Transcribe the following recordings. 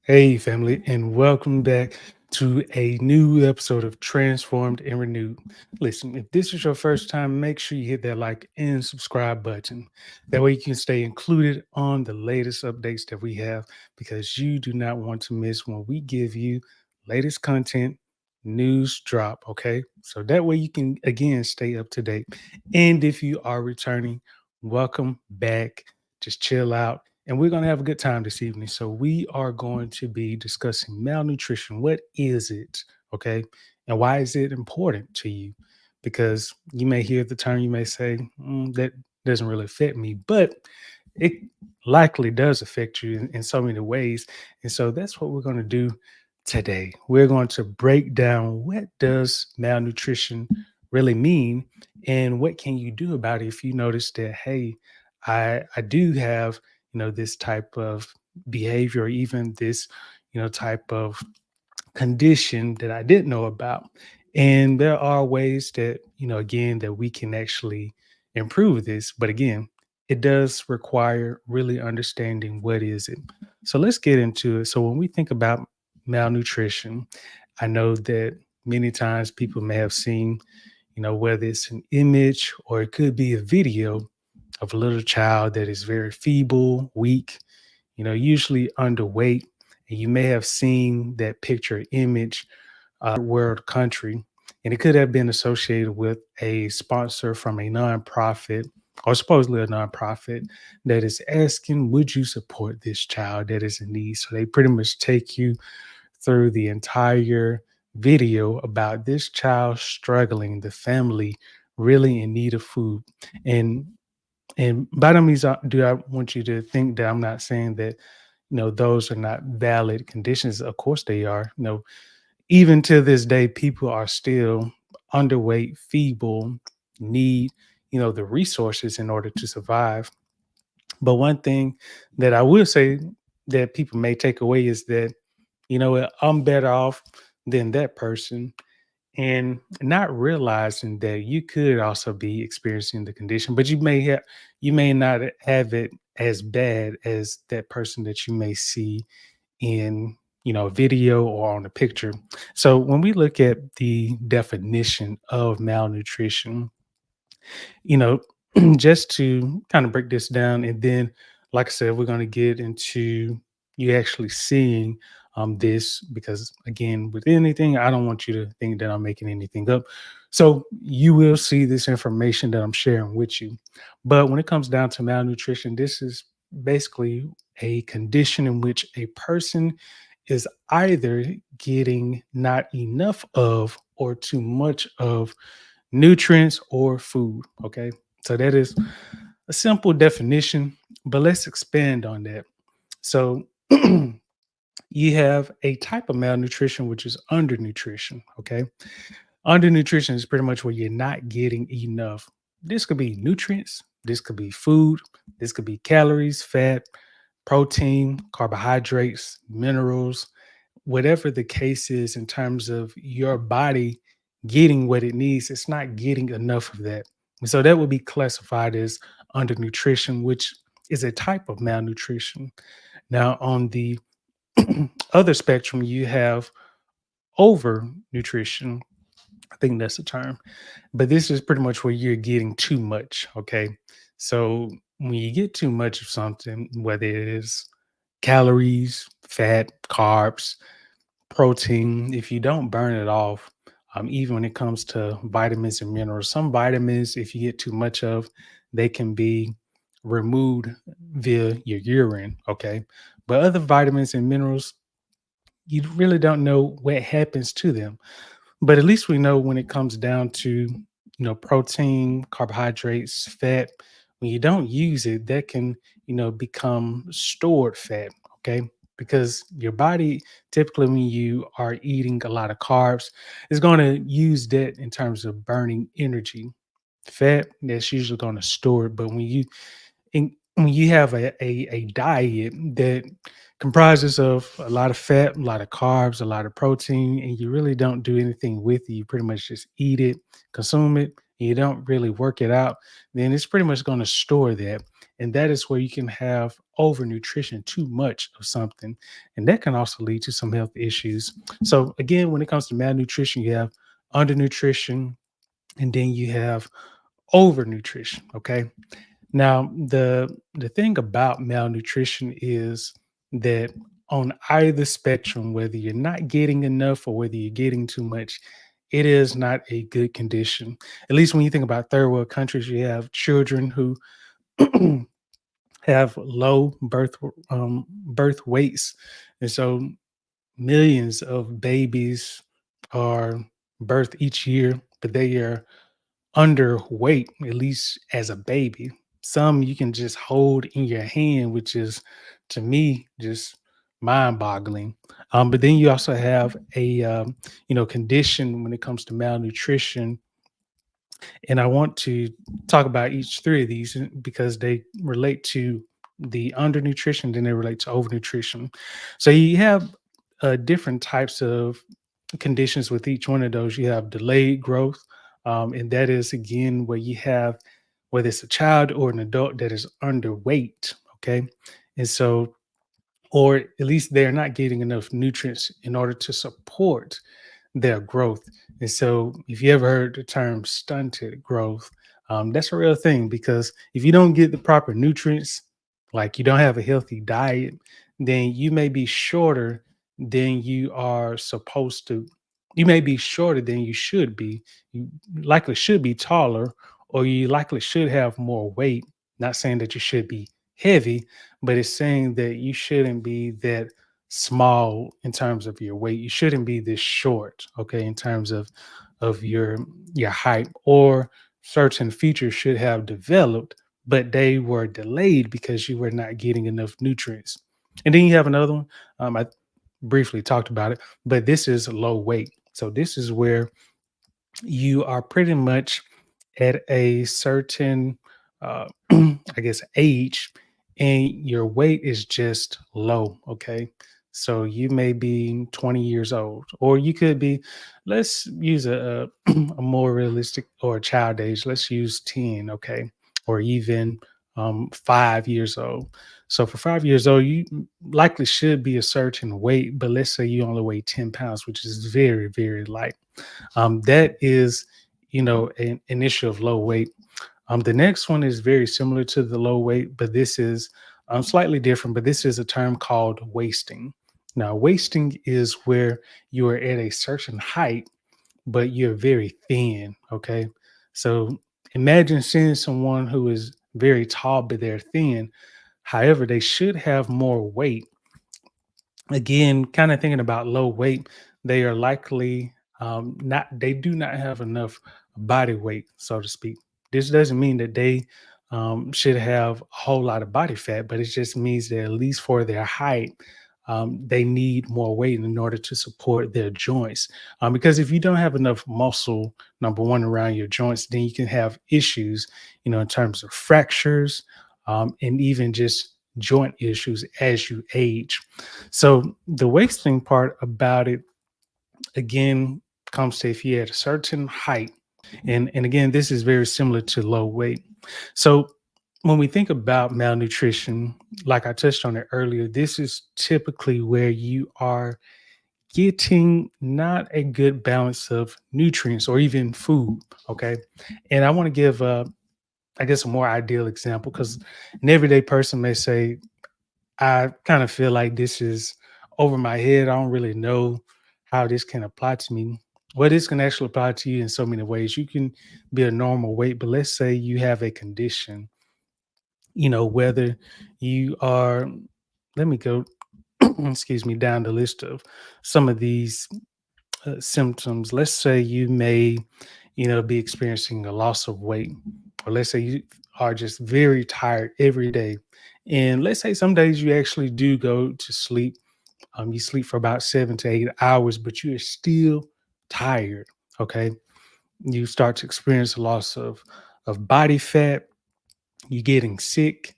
Hey, family, and welcome back to a new episode of Transformed and Renewed. Listen, if this is your first time, make sure you hit that like and subscribe button. That way, you can stay included on the latest updates that we have because you do not want to miss when we give you latest content, news drop. Okay, so that way you can again stay up to date. And if you are returning, welcome back. Just chill out and we're going to have a good time this evening. So, we are going to be discussing malnutrition. What is it? Okay. And why is it important to you? Because you may hear the term, you may say, that doesn't really affect me, but it likely does affect you in so many ways. And so, that's what we're going to do today. We're going to break down what does malnutrition really mean and what can you do about it if you notice that, hey, I do have this type of behavior or even this type of condition that I didn't know about. And there are ways that again that we can actually improve this, but again it does require really understanding what is it. So let's get into it. So when we think about malnutrition, I know that many times people may have seen whether it's an image or it could be a video of a little child that is very feeble, weak, usually underweight. And you may have seen that picture image, world country, and it could have been associated with a sponsor from a nonprofit or supposedly a nonprofit that is asking, would you support this child that is in need? So they pretty much take you through the entire video about this child struggling, the family really in need of food. And by no means do I want you to think that I'm not saying that, those are not valid conditions. Of course they are. Even to this day, people are still underweight, feeble, need, the resources in order to survive. But one thing that I will say that people may take away is that, what, I'm better off than that person and not realizing that you could also be experiencing the condition, but you may not have it as bad as that person that you may see in a video or on a picture. So when we look at the definition of malnutrition, you know, just to kind of break this down, and then, like I said, we're going to get into you actually seeing this because, again, with anything, I don't want you to think that I'm making anything up. So you will see this information that I'm sharing with you. But when it comes down to malnutrition, this is basically a condition in which a person is either getting not enough of or too much of nutrients or food. Okay. So that is a simple definition, but let's expand on that. So you have a type of malnutrition, which is undernutrition. Okay. Undernutrition is pretty much where you're not getting enough. This could be nutrients, this could be food, this could be calories, fat, protein, carbohydrates, minerals, whatever the case is in terms of your body getting what it needs, it's not getting enough of that. And so that would be classified as undernutrition, which is a type of malnutrition. Now, on the other spectrum, you have overnutrition. I think that's the term, but this is pretty much where you're getting too much. Okay. So when you get too much of something, whether it is calories, fat, carbs, protein, if you don't burn it off, even when it comes to vitamins and minerals, some vitamins, if you get too much of, they can be removed via your urine. Okay. But other vitamins and minerals, you really don't know what happens to them. But at least we know when it comes down to, protein, carbohydrates, fat, when you don't use it, that can, become stored fat. Okay. Because your body, typically, when you are eating a lot of carbs, is going to use that in terms of burning energy. Fat, that's usually going to store it. But when you have a diet that comprises of a lot of fat, a lot of carbs, a lot of protein, and you really don't do anything with it, you pretty much just eat it, consume it, and you don't really work it out, then it's pretty much going to store that. And that is where you can have overnutrition, too much of something. And that can also lead to some health issues. So, again, when it comes to malnutrition, you have undernutrition and then you have overnutrition. Okay. Now, the thing about malnutrition is that on either spectrum, whether you're not getting enough or whether you're getting too much, it is not a good condition. At least when you think about third world countries, you have children who have low birth weights, and so millions of babies are birthed each year, but they are underweight, at least as a baby. Some you can just hold in your hand, which is to me just mind-boggling. But then you also have a condition when it comes to malnutrition, and I want to talk about each three of these because they relate to the undernutrition, then they relate to overnutrition. So you have different types of conditions with each one of those. You have delayed growth, and that is again where you have whether it's a child or an adult that is underweight. Okay, and so or at least they're not getting enough nutrients in order to support their growth. And so, if you ever heard the term stunted growth, that's a real thing because if you don't get the proper nutrients, like you don't have a healthy diet, then you may be shorter than you are supposed to. You may be shorter than you should be. You likely should be taller, or you likely should have more weight. Not saying that you should be heavy, but it's saying that you shouldn't be that small in terms of your weight. You shouldn't be this short, okay, in terms of your height, or certain features should have developed, but they were delayed because you were not getting enough nutrients. And then you have another one. I briefly talked about it, but this is low weight. So this is where you are pretty much at a certain I guess age, and your weight is just low. Okay, so you may be 20 years old, or you could be, let's use a more realistic or a child age, let's use 10. Okay, or even 5 years old. So for 5 years old, you likely should be a certain weight, but let's say you only weigh 10 pounds, which is very, very light. That is, an issue of low weight. The next one is very similar to the low weight, but this is slightly different. But this is a term called wasting. Now, wasting is where you are at a certain height, but you're very thin. Okay. So imagine seeing someone who is very tall, but they're thin. However, they should have more weight. Again, kind of thinking about low weight, they are likely they do not have enough body weight, so to speak. This doesn't mean that they should have a whole lot of body fat, but it just means that at least for their height, they need more weight in order to support their joints. Because if you don't have enough muscle, number one, around your joints, then you can have issues, in terms of fractures, and even just joint issues as you age. So the wasting part about it again comes to if you're at a certain height, and again, this is very similar to low weight. So when we think about malnutrition, like I touched on it earlier, this is typically where you are getting not a good balance of nutrients or even food. Okay. And I want to give I guess a more ideal example, because an everyday person may say, I kind of feel like this is over my head. I don't really know how this can apply to me. Well, this can actually apply to you in so many ways. You can be a normal weight, but let's say you have a condition, whether you are, let me go, excuse me, down the list of some of these symptoms. Let's say you may, be experiencing a loss of weight, or let's say you are just very tired every day. And let's say some days you actually do go to sleep. You sleep for about 7 to 8 hours, but you are still tired. Okay. You start to experience a loss of body fat. You're getting sick,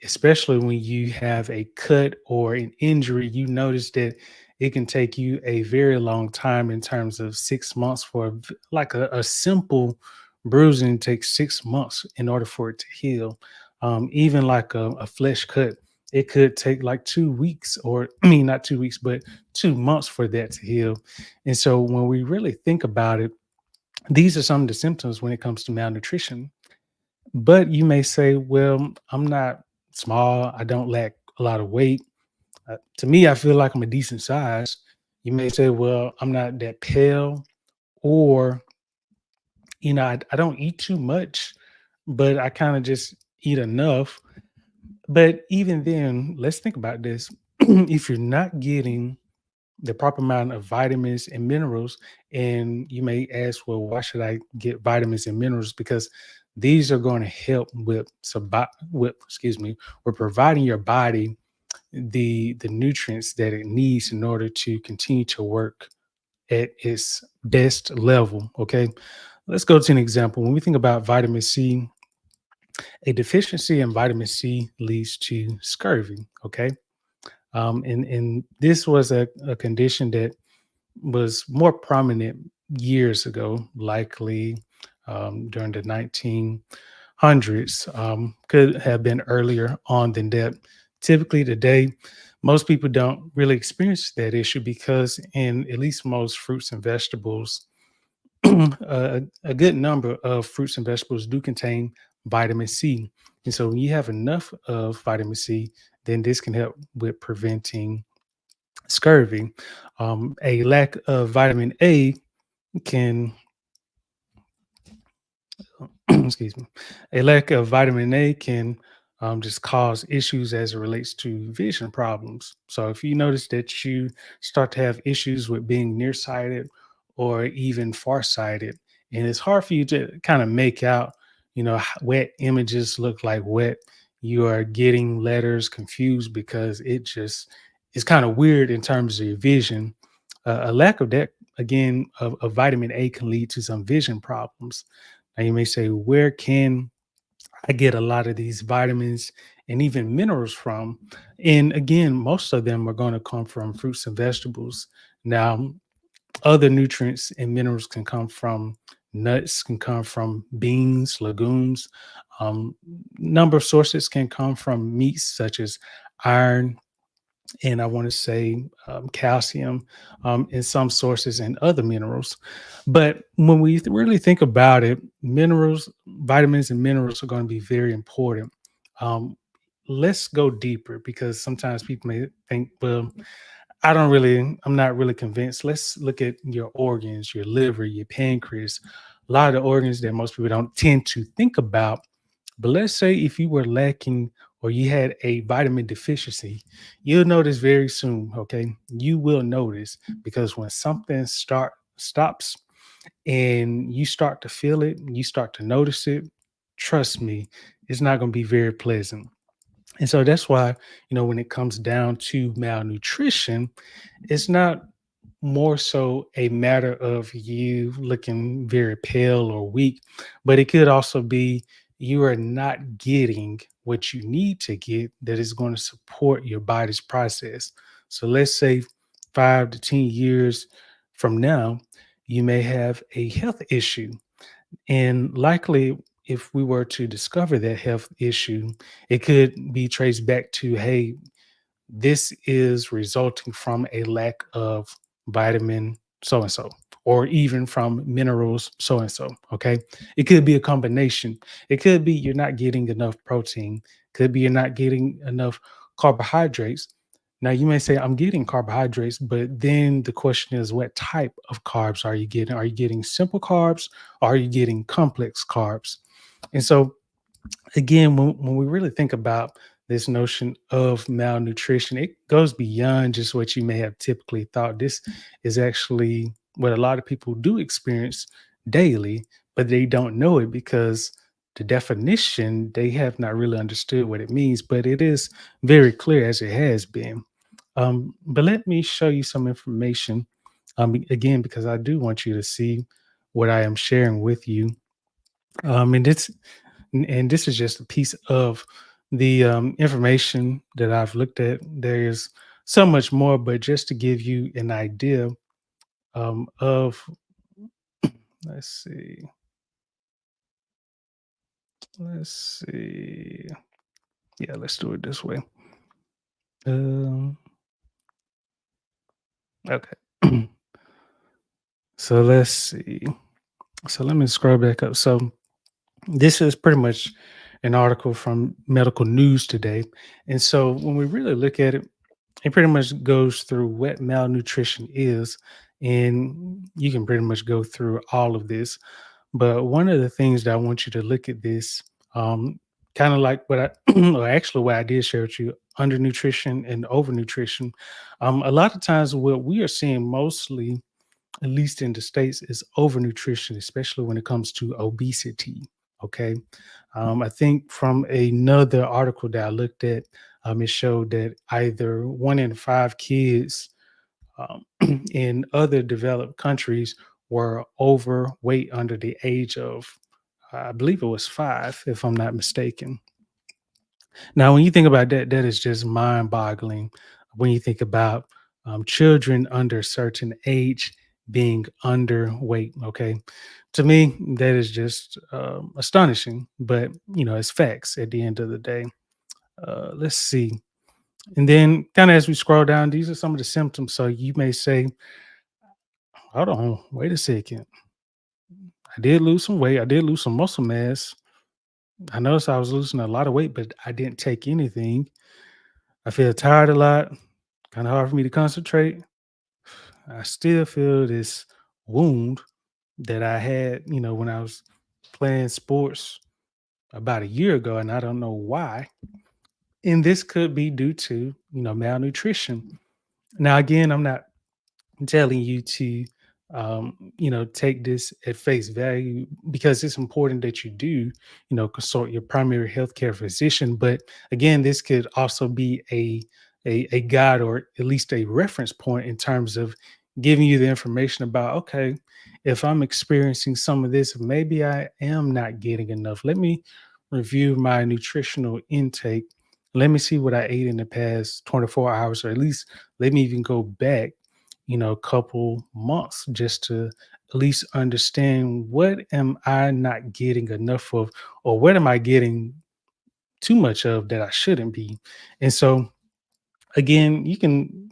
especially when you have a cut or an injury. You notice that it can take you a very long time, in terms of 6 months for like a simple bruising takes 6 months in order for it to heal. Even like a flesh cut, it could take like 2 weeks, or I mean, not 2 weeks, but 2 months for that to heal. And so when we really think about it, these are some of the symptoms when it comes to malnutrition. But you may say, well, I'm not small, I don't lack a lot of weight. To me, I feel like I'm a decent size. You may say, well, I'm not that pale, or, I don't eat too much, but I kind of just eat enough. But even then, let's think about this. If you're not getting the proper amount of vitamins and minerals, and you may ask, well, why should I get vitamins and minerals? Because these are going to help with, excuse me, with providing your body the nutrients that it needs in order to continue to work at its best level. Okay, let's go to an example. When we think about vitamin C, a deficiency in vitamin C leads to scurvy. Okay, and this was a condition that was more prominent years ago, likely during the 1900s. Could have been earlier on than that. Typically, today, most people don't really experience that issue because, in at least most fruits and vegetables, a good number of fruits and vegetables do contain vitamin C. And so, when you have enough of vitamin C, then this can help with preventing scurvy. A lack of vitamin A can excuse me, a lack of vitamin A can just cause issues as it relates to vision problems. So if you notice that you start to have issues with being nearsighted or even farsighted, and it's hard for you to kind of make out, wet images look like wet. You are getting letters confused because it just is kind of weird in terms of your vision. A lack of that, again, of vitamin A can lead to some vision problems. Now you may say, where can I get a lot of these vitamins and even minerals from? And again, most of them are going to come from fruits and vegetables. Now, other nutrients and minerals can come from nuts, can come from beans, legumes. Um, Number of sources can come from meats such as iron, and I want to say calcium in some sources, and other minerals. But when we really think about it, minerals, vitamins, and minerals are going to be very important. Um, let's go deeper, because sometimes people may think, well, I'm not really convinced. Let's look at your organs, your liver, your pancreas, a lot of the organs that most people don't tend to think about. But let's say if you were lacking, or you had a vitamin deficiency, you'll notice very soon, okay? You will notice, because when something stops and you start to feel it, you start to notice it, trust me, it's not going to be very pleasant. And so that's why, when it comes down to malnutrition, it's not more so a matter of you looking very pale or weak, but it could also be you are not getting what you need to get that is going to support your body's process. So let's say 5 to 10 years from now, you may have a health issue. And likely, if we were to discover that health issue, it could be traced back to, hey, this is resulting from a lack of vitamin so and so, or even from minerals so and so. Okay. It could be a combination. It could be you're not getting enough protein, could be you're not getting enough carbohydrates. Now, you may say, I'm getting carbohydrates, but then the question is, what type of carbs are you getting? Are you getting simple carbs? Or are you getting complex carbs? And so, again, when we really think about this notion of malnutrition, it goes beyond just what you may have typically thought. This is actually what a lot of people do experience daily, but they don't know it because the definition, they have not really understood what it means, but it is very clear, as it has been. But let me show you some information, again, because I do want you to see what I am sharing with you. And this is just a piece of the information that I've looked at. There is so much more, but just to give you an idea of, let's see, Let's see. Yeah, let's do it this way. Um, okay. So let's see. So let me scroll back up. So this is pretty much an article from Medical News Today. And so when we really look at it, it pretty much goes through what malnutrition is. And you can pretty much go through all of this. But one of the things that I want you to look at this, um, kind of like what I, or actually what I did share with you, undernutrition and overnutrition. A lot of times, what we are seeing mostly, at least in the States, is overnutrition, especially when it comes to obesity. Okay. I think from another article that I looked at, it showed that either 1 in 5 kids um, in other developed countries were overweight under the age of, I believe it was 5, if I'm not mistaken. Now, when you think about that, that is just mind boggling when you think about children under a certain age being underweight. Okay. To me, that is just astonishing, but it's facts at the end of the day. Let's see. And then, kind of as we scroll down, these are some of the symptoms. So you may say, hold on, wait a second. I did lose some weight. I did lose some muscle mass. I noticed I was losing a lot of weight, but I didn't take anything. I feel tired a lot. Kind of hard for me to concentrate. I still feel this wound that I had, when I was playing sports about a year ago, and I don't know why. And this could be due to, malnutrition. Now, again, I'm not telling you to take this at face value, because it's important that you do consult your primary healthcare physician. But again, this could also be a guide, or at least a reference point, in terms of giving you the information about, okay, if I'm experiencing some of this, maybe I am not getting enough. Let me review my nutritional intake. Let me see what I ate in the past 24 hours, or at least let me even go back a couple months, just to at least understand, what am I not getting enough of, or what am I getting too much of that I shouldn't be. And so again, you can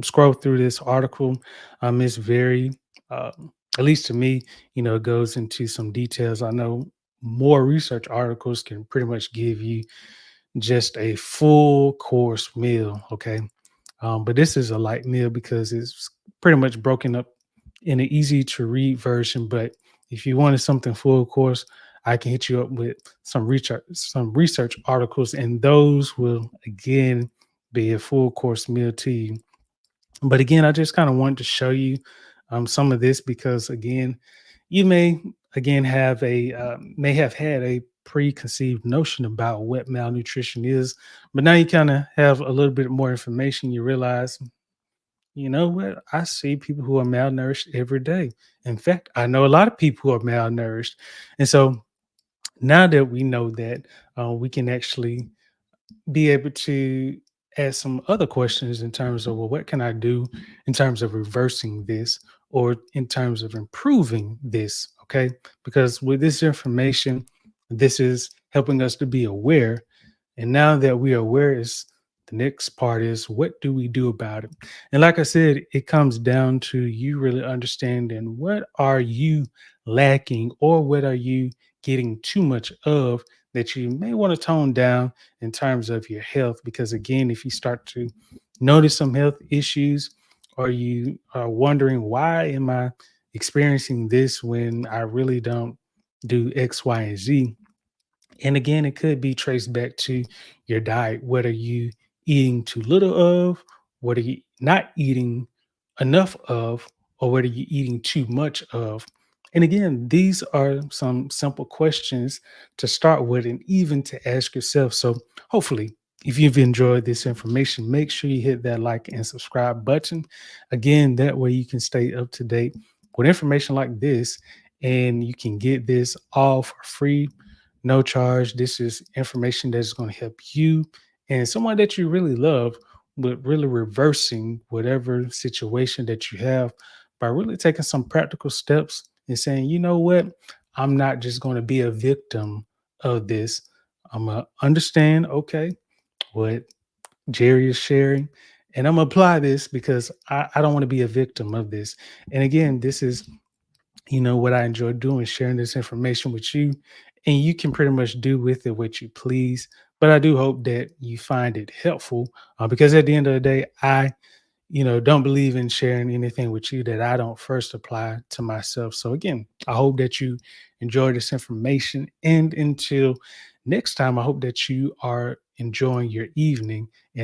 scroll through this article. It's very, at least to me, it goes into some details. I know more research articles can pretty much give you just a full course meal. Okay. But this is a light meal because it's pretty much broken up in an easy to read version. But if you wanted something full course, I can hit you up with some research articles, and those will again be a full course meal to you. But again, I just kind of wanted to show you some of this, because again, you may again have may have had a preconceived notion about what malnutrition is, but now you kind of have a little bit more information. You realize, you know what? I see people who are malnourished every day. In fact, I know a lot of people who are malnourished. And so now that we know that, we can actually be able to ask some other questions in terms of, well, what can I do in terms of reversing this, or in terms of improving this? Okay. Because with this information, this is helping us to be aware. And now that we are aware, is the next part is, what do we do about it? And like I said, it comes down to you really understanding, what are you lacking, or what are you getting too much of, that you may want to tone down in terms of your health. Because again, if you start to notice some health issues, or you are wondering, why am I experiencing this when I really don't do X, Y, and Z? And again, it could be traced back to your diet. What are you eating too little of? What are you not eating enough of? Or what are you eating too much of? And again, these are some simple questions to start with, and even to ask yourself. So hopefully, if you've enjoyed this information, make sure you hit that like and subscribe button. Again, that way you can stay up to date with information like this, and you can get this all for free, no charge. This is information that's going to help you and someone that you really love with really reversing whatever situation that you have, by really taking some practical steps and saying, you know what, I'm not just going to be a victim of this, I'm going to understand, okay, what Jerry is sharing. And I'm gonna apply this because I don't want to be a victim of this. And again, this is, what I enjoy doing, sharing this information with you. And you can pretty much do with it what you please. But I do hope that you find it helpful, because at the end of the day, I don't believe in sharing anything with you that I don't first apply to myself. So again, I hope that you enjoy this information. And until next time, I hope that you are enjoying your evening. And